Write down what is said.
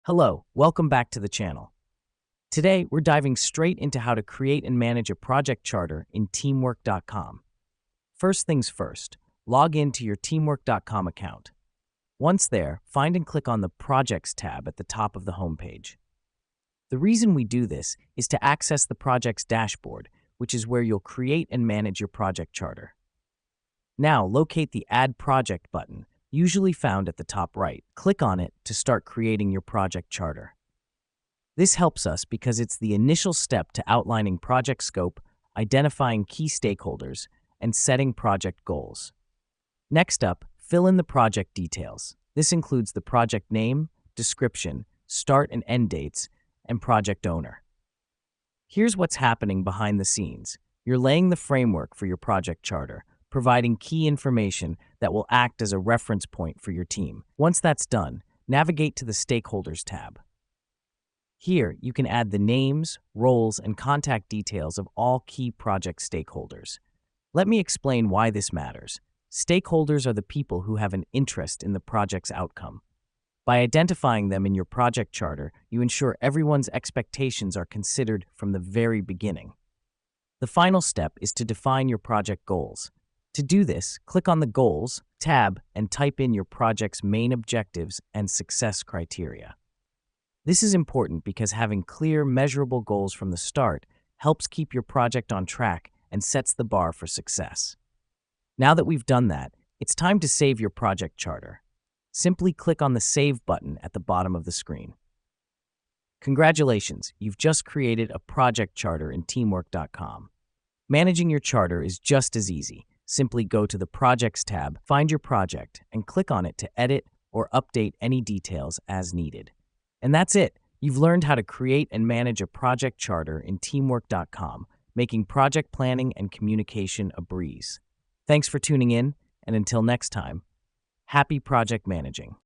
Hello, welcome back to the channel. Today, we're diving straight into how to create and manage a project charter in teamwork.com. First things first, log into your teamwork.com account. Once there, find and click on the Projects tab at the top of the homepage. The reason we do this is to access the project's dashboard, which is where you'll create and manage your project charter. Now, locate the Add Project button, usually found at the top right. Click on it to start creating your project charter. This helps us because it's the initial step to outlining project scope, identifying key stakeholders, and setting project goals. Next up, fill in the project details. This includes the project name, description, start and end dates, and project owner. Here's what's happening behind the scenes. You're laying the framework for your project charter, providing key information that will act as a reference point for your team. Once that's done, navigate to the Stakeholders tab. Here, you can add the names, roles, and contact details of all key project stakeholders. Let me explain why this matters. Stakeholders are the people who have an interest in the project's outcome. By identifying them in your project charter, you ensure everyone's expectations are considered from the very beginning. The final step is to define your project goals. To do this, click on the Goals tab and type in your project's main objectives and success criteria. This is important because having clear, measurable goals from the start helps keep your project on track and sets the bar for success. Now that we've done that, it's time to save your project charter. Simply click on the Save button at the bottom of the screen. Congratulations, you've just created a project charter in teamwork.com. Managing your charter is just as easy. Simply go to the Projects tab, find your project, and click on it to edit or update any details as needed. And that's it. You've learned how to create and manage a project charter in teamwork.com, making project planning and communication a breeze. Thanks for tuning in, and until next time, happy project managing.